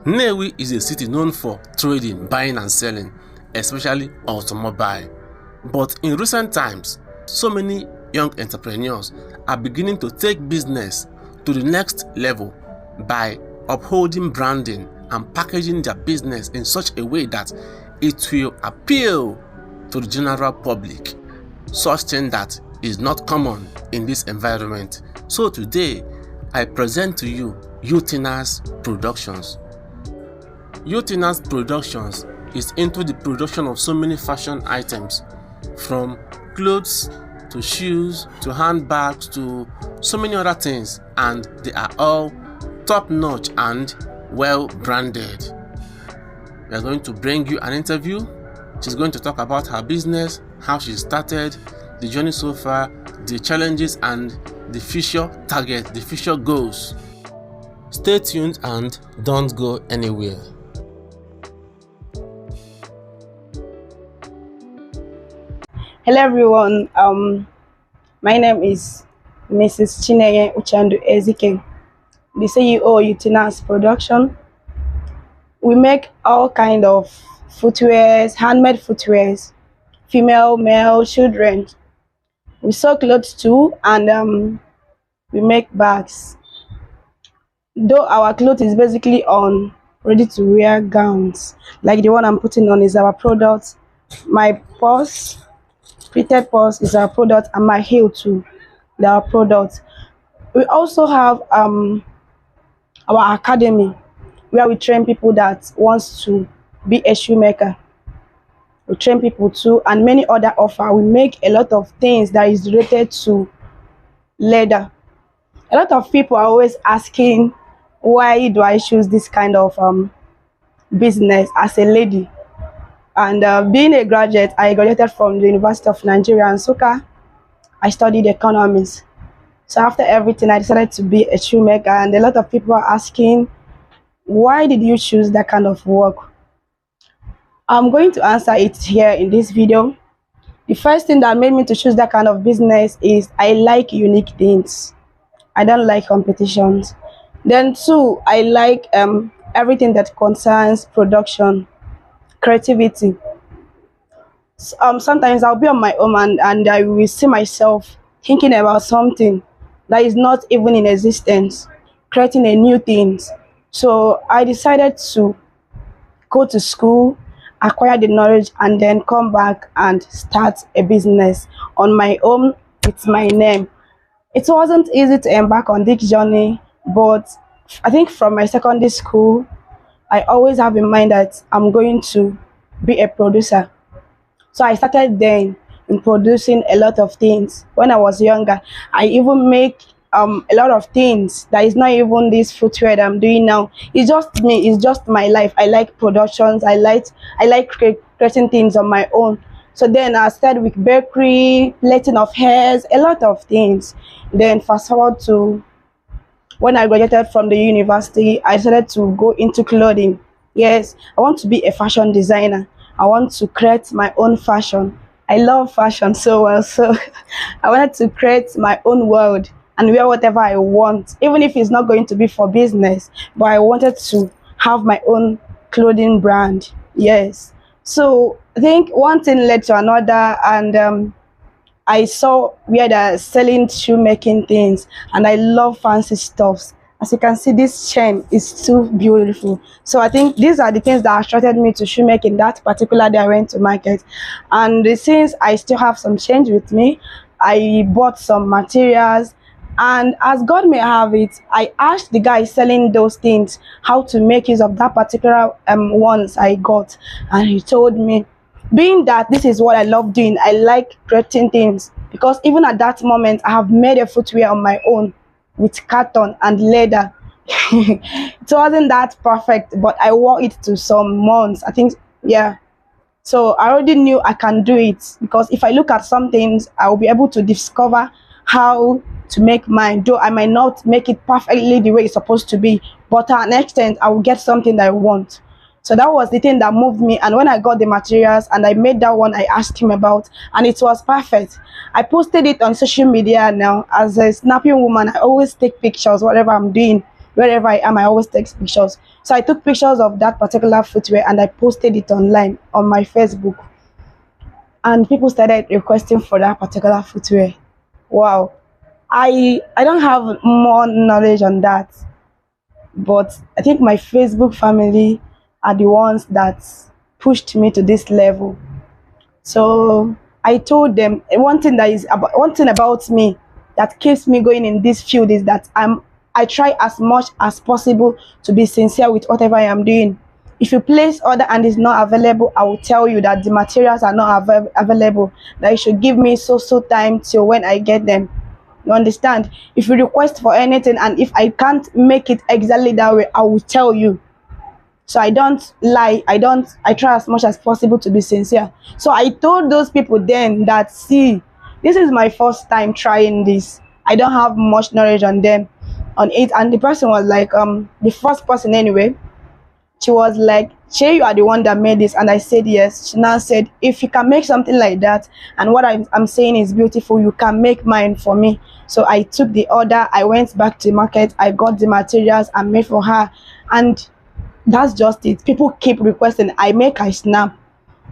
Nnewi is a city known for trading, buying and selling, especially automobile. But in recent times, so many young entrepreneurs are beginning to take business to the next level by upholding branding and packaging their business in such a way that it will appeal to the general public. Such thing that is not common in this environment. So today, I present to you Utinas Productions. Utinas Productions is into the production of so many fashion items, from clothes to shoes to handbags to so many other things, and they are all top-notch and well branded. We are going to bring you an interview. She's going to talk about her business, how she started, the journey so far, the challenges and the future target, the future goals. Stay tuned and don't go anywhere. Hello everyone, my name is Mrs. Chineye Uchandu Ezike, the CEO of Utinas Production. We make all kind of footwears, handmade footwears, female, male, children. We sew clothes too, and we make bags. Though our clothes is basically on ready-to-wear gowns, like the one I'm putting on is our product. My purse, fitted purse is our product, and my heel too, they are product. We also have our academy where we train people that wants to be a shoemaker. We train people too, and many other offer. We make a lot of things that is related to leather. A lot of people are always asking, why do I choose this kind of business as a lady? And being a graduate, I graduated from the University of Nigerian. I studied economics. So after everything, I decided to be a shoemaker, and a lot of people are asking, why did you choose that kind of work? I'm going to answer it here in this video. The first thing that made me to choose that kind of business is I like unique things. I don't like competitions. Then two, I like everything that concerns production, creativity. Sometimes I'll be on my own and I will see myself thinking about something that is not even in existence, creating a new thing. So I decided to go to school, acquire the knowledge, and then come back and start a business on my own with my name. It wasn't easy to embark on this journey, but I think from my secondary school, I always have in mind that I'm going to be a producer. So I started then in producing a lot of things. When I was younger, I even make a lot of things that is not even this footwear that I'm doing now. It's just me, it's just my life. I like productions, I like creating things on my own. So then I started with bakery, plaiting of hairs, a lot of things. Then fast forward to when I graduated from the university, I decided to go into clothing. Yes, I want to be a fashion designer. I want to create my own fashion. I love fashion so well, so I wanted to create my own world and wear whatever I want, even if it's not going to be for business, but I wanted to have my own clothing brand. Yes. So I think one thing led to another, and I saw where they're selling shoemaking things, and I love fancy stuffs. As you can see, this chain is too beautiful. So I think these are the things that attracted me to shoemaking that particular day I went to market. And since I still have some change with me, I bought some materials. And as God may have it, I asked the guy selling those things how to make use of that particular ones I got. And he told me, being that this is what I love doing, I like creating things. Because even at that moment, I have made a footwear on my own with cotton and leather. It wasn't that perfect, but I wore it to some months. I think, yeah. So I already knew I can do it, because if I look at some things, I will be able to discover how to make mine. Though I might not make it perfectly the way it's supposed to be, but to an extent, I will get something that I want. So that was the thing that moved me. And when I got the materials and I made that one I asked him about, and it was perfect. I posted it on social media now. As a snapping woman, I always take pictures, whatever I'm doing. Wherever I am, I always take pictures. So I took pictures of that particular footwear and I posted it online on my Facebook. And people started requesting for that particular footwear. Wow. I don't have more knowledge on that, but I think my Facebook family are the ones that pushed me to this level. So I told them one thing about me that keeps me going in this field is that I try as much as possible to be sincere with whatever I am doing. If you place order and it's not available, I will tell you that the materials are not available. That you should give me so time till when I get them. You understand? If you request for anything and if I can't make it exactly that way, I will tell you. So I don't lie. I try as much as possible to be sincere. So I told those people then that, see, this is my first time trying this. I don't have much knowledge on it. And the person was like, the first person anyway, she was like, Shay, you are the one that made this. And I said yes. She now said, if you can make something like that and what I'm saying is beautiful, you can make mine for me. So I took the order. I went back to the market. I got the materials and made for her. And that's just it. People keep requesting. I snap.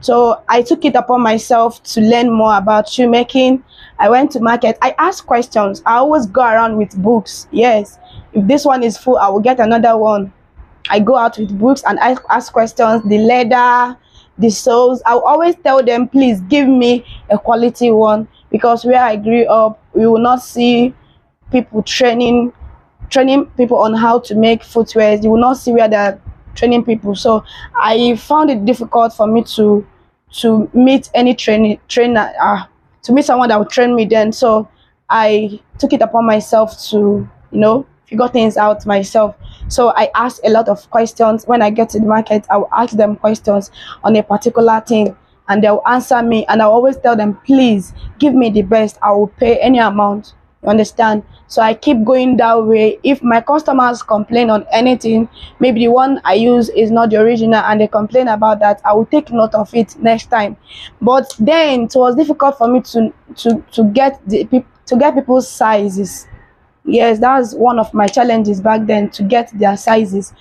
So I took it upon myself to learn more about shoemaking. I went to market. I asked questions. I always go around with books. Yes. If this one is full, I will get another one. I go out with books and I ask questions. The leather, the soles. I'll always tell them, please give me a quality one, because where I grew up, we will not see people training people on how to make footwear. You will not see where they're training people. So I found it difficult for me to meet any trainer to meet someone that would train me then. So I took it upon myself to figure things out myself. So I asked a lot of questions. When I get to the market, I will ask them questions on a particular thing and they'll answer me, and I'll always tell them, please give me the best. I will pay any amount. You understand? So I keep going that way. If my customers complain on anything, maybe the one I use is not the original and they complain about that, I will take note of it next time. But then it was difficult for me to get people's sizes. Yes, that was one of my challenges back then, to get their sizes.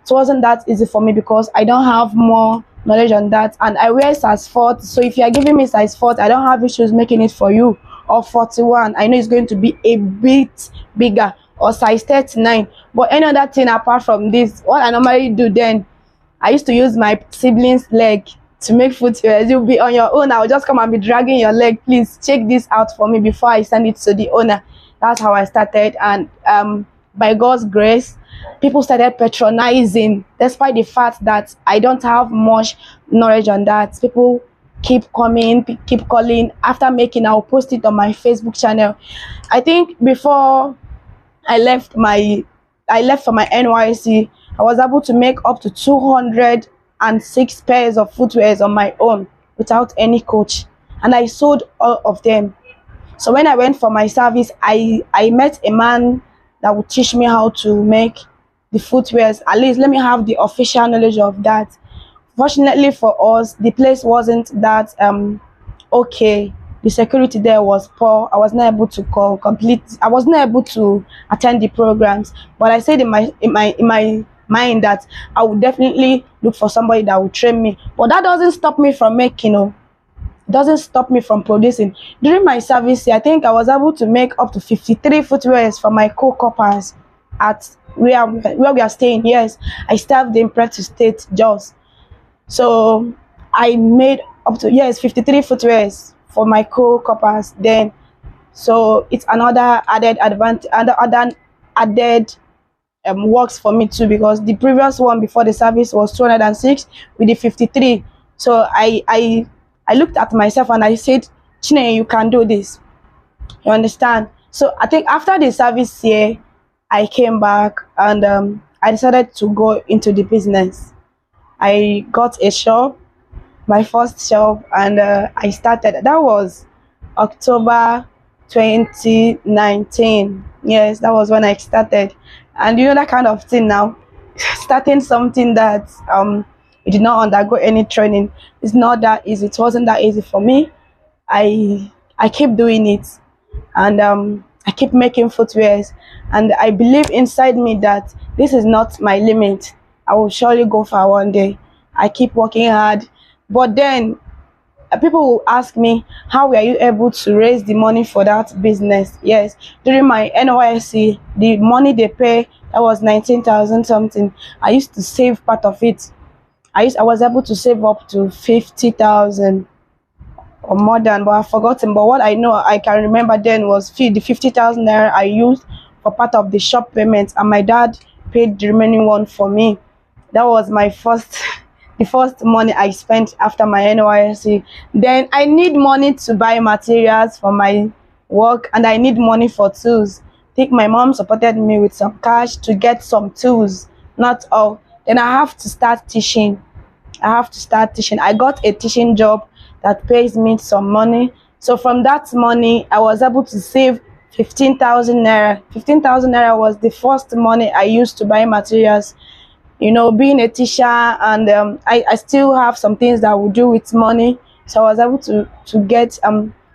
It wasn't that easy for me because I don't have more knowledge on that, and I wear size 4. So if you are giving me size 4, I don't have issues making it for you. Or 41, I know it's going to be a bit bigger, or size 39. But any other thing apart from this, what I normally do then, I used to use my siblings' leg to make footwear. You'll be on your own, I'll just come and be dragging your leg. Please check this out for me before I send it to the owner. That's how I started. And by God's grace, people started patronizing, despite the fact that I don't have much knowledge on that. People keep coming, keep calling. After making, I'll post it on my Facebook channel. I think before I left for my NYC, I was able to make up to 206 pairs of footwears on my own without any coach, and I sold all of them. So when I went for my service, I met a man that would teach me how to make the footwears. At least let me have the official knowledge of that. Fortunately for us, the place wasn't that okay. The security there was poor. I was not able to I was not able to attend the programs. But I said in my mind that I would definitely look for somebody that would train me. But that doesn't stop me from making. It doesn't stop me from producing. During my service, I think I was able to make up to 53 footwears for my co-coppers at where we are staying. Yes, I served in Practice State, Jos. So I made up to 53 footwears for my co-coppers then. So it's another added advantage, other added works for me too, because the previous one before the service was 206 with the 53. So I looked at myself and I said, Chine, you can do this. You understand? So I think after the service here, I came back and I decided to go into the business. I got a shop, my first shop, and I started. That was October 2019. Yes, that was when I started. And you know that kind of thing now, starting something that you did not undergo any training, it's not that easy. It wasn't that easy for me. I keep doing it, and I keep making footwears, and I believe inside me that this is not my limit. I will surely go far one day. I keep working hard, but then people will ask me, how were you able to raise the money for that business? Yes, during my NYSC, the money they pay, that was 19,000 something. I used to save part of it. I was able to save up to 50,000 or more than, but I've forgotten. But what I know I can remember then was the 50,000 naira I used for part of the shop payment, and my dad paid the remaining one for me. That was my first the first money I spent after my NYSC. Then I need money to buy materials for my work, and I need money for tools. I think my mom supported me with some cash to get some tools, not all. Then I have to start teaching. I got a teaching job that pays me some money. So from that money, I was able to save 15,000 naira. 15,000 naira was the first money I used to buy materials. Being a teacher, and I still have some things that I would do with money. So I was able to get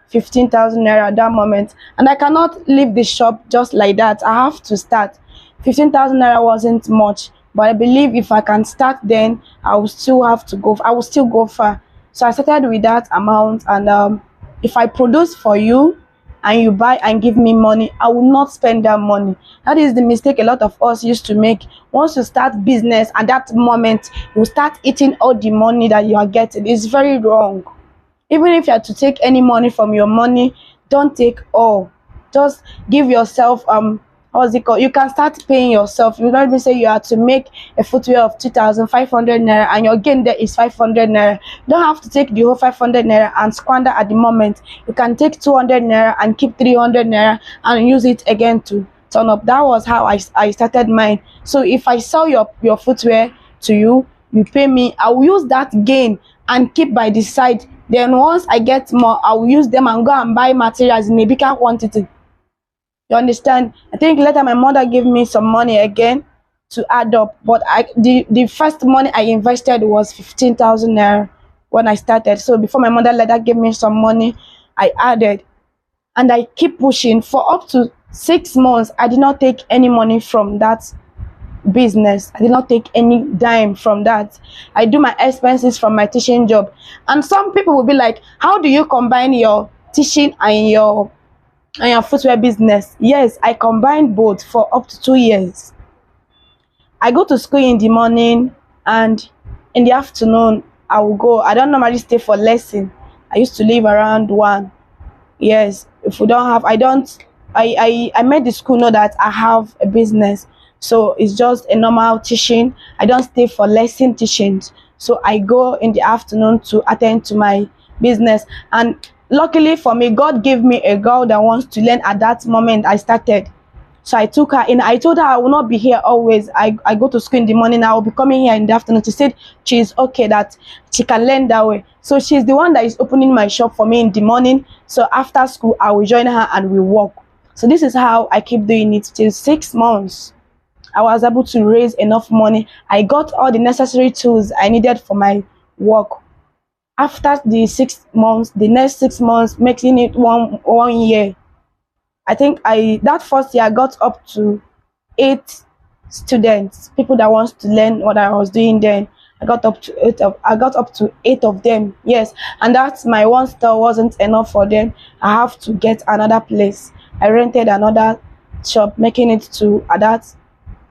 15,000 naira at that moment. And I cannot leave the shop just like that. I have to start. 15,000 naira wasn't much, but I believe if I can start, then I will still go far. So I started with that amount, and if I produce for you and you buy and give me money, I will not spend that money. That is the mistake a lot of us used to make. Once you start business, at that moment you start eating all the money that you are getting. It's very wrong. Even if you are to take any money from your money, don't take all. Just give yourself what's it called? You can start paying yourself. You don't even say you have to make a footwear of 2,500 naira and your gain there is 500 naira. You don't have to take the whole 500 naira and squander at the moment. You can take 200 naira and keep 300 naira and use it again to turn up. That was how I started mine. So if I sell your footwear to you, you pay me, I will use that gain and keep by the side. Then once I get more, I will use them and go and buy materials in a bigger quantity. You understand? I think later my mother gave me some money again to add up, but the first money I invested was 15,000 naira when I started. So before my mother later gave me some money, I added, and I keep pushing for up to 6 months. I did not take any money from that business. I did not take any dime from that. I do my expenses from my teaching job. And some people will be like, how do you combine your teaching and your footwear business? Yes, I combined both for up to 2 years. I go to school in the morning, and in the afternoon I will go. I don't normally stay for lesson. I used to leave around 1. Yes, if we don't have, I made the school know that I have a business. So it's just a normal teaching. I don't stay for lesson teachings. So I go in the afternoon to attend to my business. And luckily for me, God gave me a girl that wants to learn at that moment I started. So I took her in. I told her I will not be here always. I go to school in the morning. I will be coming here in the afternoon. She said she's okay, that she can learn that way. So she's the one that is opening my shop for me in the morning. So after school, I will join her and we work. So this is how I keep doing it till 6 months. I was able to raise enough money. I got all the necessary tools I needed for my work. After the 6 months, the next 6 months, making it one year, I think that first year I got up to 8 students, people that wants to learn what I was doing then. I got up to 8 of them. Yes, and that's my one store wasn't enough for them. I have to get another place. I rented another shop, making it to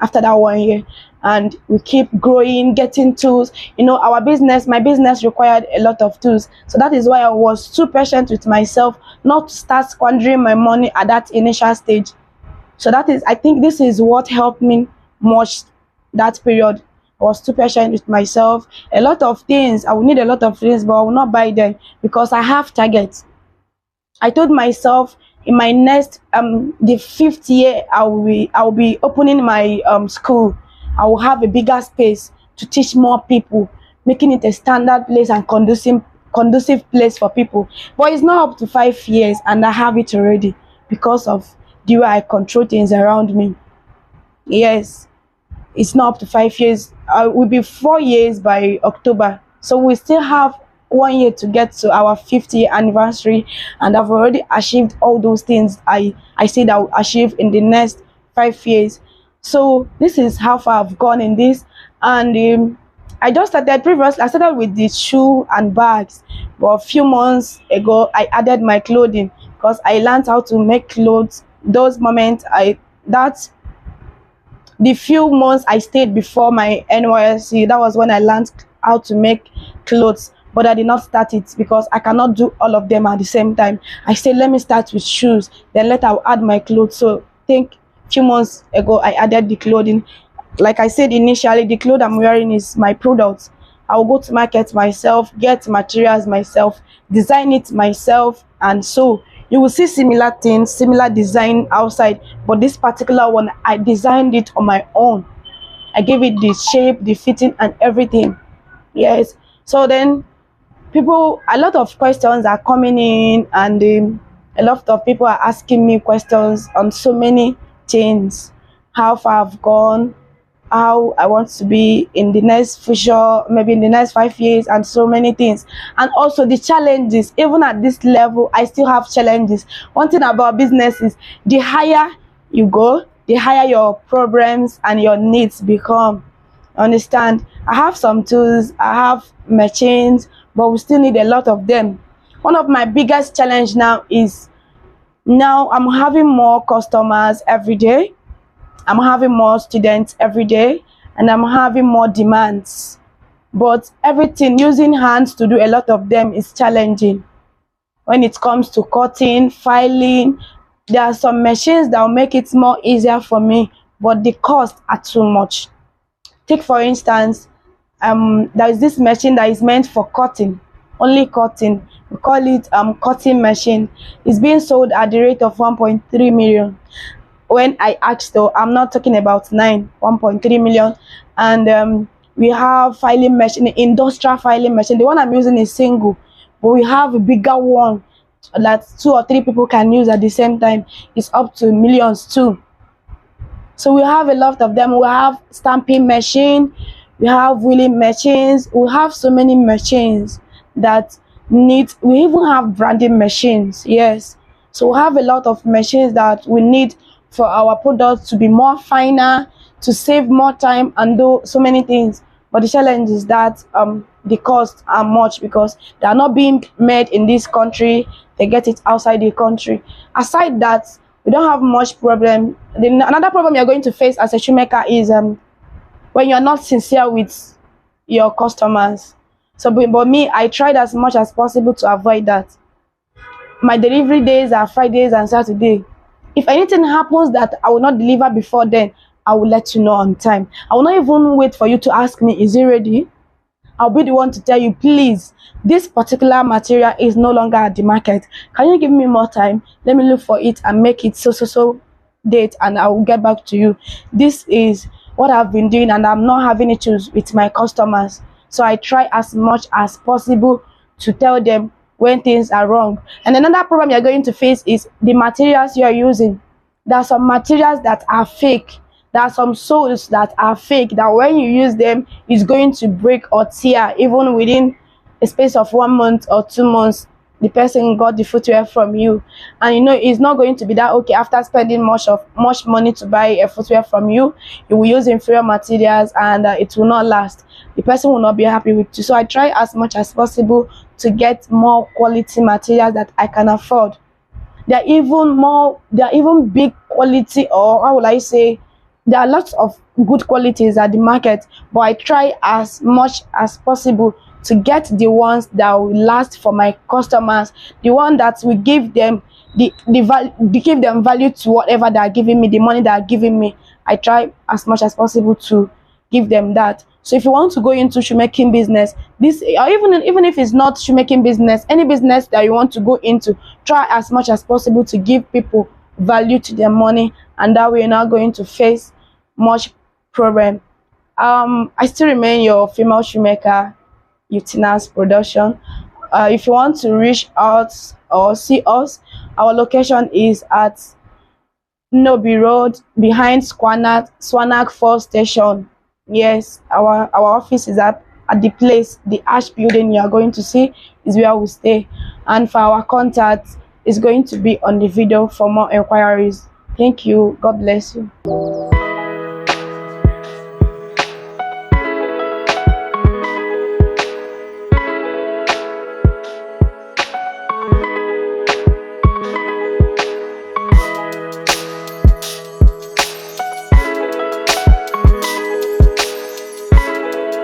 after that 1 year, and we keep growing, getting tools. My business required a lot of tools. So that is why I was too patient with myself not to start squandering my money at that initial stage. So I think this is what helped me much that period. I was too patient with myself. I will need a lot of things, but I will not buy them because I have targets. I told myself in my next the 5th year I will be opening my school. I will have a bigger space to teach more people, making it a standard place and conducive place for people. But it's not up to 5 years, and I have it already because of the way I control things around me. Yes, it's not up to 5 years. It will be 4 years by October. So we still have 1 year to get to our 50th anniversary, and I've already achieved all those things I said I will achieve in the next 5 years. So this is how far I've gone in this. And I just started previously. I started with the shoe and bags, but a few months ago I added my clothing because I learned how to make clothes. Those moments I that the few months I stayed before my NYSC, that was when I learned how to make clothes. But I did not start it because I cannot do all of them at the same time. I said, let me start with shoes, then later I'll add my clothes. So I think a few months ago I added the clothing. Like I said initially, the clothes I'm wearing is my product. I'll go to market myself, get materials myself, design it myself, and so you will see similar things, similar design outside, but this particular one I designed it on my own. I gave it the shape, the fitting, and everything. Yes. So then a lot of questions are coming in, and a lot of people are asking me questions on so many things: how far I've gone, how I want to be in the next future, maybe in the next 5 years, and so many things. And also the challenges. Even at this level, I still have challenges. One thing about business is the higher you go, the higher your problems and your needs become. Understand? I have some tools, I have machines, but we still need a lot of them. One of my biggest challenge now is, now I'm having more customers every day, I'm having more students every day, and I'm having more demands. But everything, using hands to do a lot of them, is challenging. When it comes to cutting, filing, there are some machines that will make it more easier for me, but the costs are too much. Take for instance, there is this machine that is meant for cutting, only cutting. We call it cutting machine. It's being sold at the rate of 1.3 million. When I asked, though, I'm not talking about 1.3 million. And we have filing machine, industrial filing machine. The one I'm using is single, but we have a bigger one that 2 or 3 people can use at the same time. It's up to millions too. So we have a lot of them. We have stamping machine, we have wheeling machines, we have so many machines that need, we even have branding machines. Yes. So we have a lot of machines that we need for our products to be more finer, to save more time and do so many things. But the challenge is that the costs are much because they are not being made in this country, they get it outside the country. Aside that, we don't have much problem. Another problem you're going to face as a shoemaker is when you're not sincere with your customers. So but me, I tried as much as possible to avoid that. My delivery days are Fridays and Saturday. If anything happens that I will not deliver before then, I will let you know on time. I will not even wait for you to ask me, is it ready? I'll be the one to tell you, please, this particular material is no longer at the market. Can you give me more time? Let me look for it and make it so date, and I will get back to you. This is what I've been doing, and I'm not having issues with my customers. So I try as much as possible to tell them when things are wrong. And another problem you're going to face is the materials you're using. There are some materials that are fake. There are some soles that are fake, that when you use them, it's going to break or tear even within a space of 1 month or 2 months. The person got the footwear from you, and you know it's not going to be that okay after spending much money to buy a footwear from you. You will use inferior materials, and it will not last. The person will not be happy with you. So I try as much as possible to get more quality materials that I can afford. They are even big quality, or how will I say, there are lots of good qualities at the market, but I try as much as possible to get the ones that will last for my customers, the one that will give them give them value to whatever they are giving me, the money they are giving me. I try as much as possible to give them that. So if you want to go into shoemaking business, this, or even if it's not shoemaking business, any business that you want to go into, try as much as possible to give people value to their money, and that way you're not going to face much problem. I still remain your female shoemaker, Utinas Production. If you want to reach out or see us, our location is at Nobi Road behind Swanag 4 station. Yes, our office is at at the place, the ash building you are going to see is where we stay. And for our contact, is going to be on the video for more inquiries. Thank you. God bless you.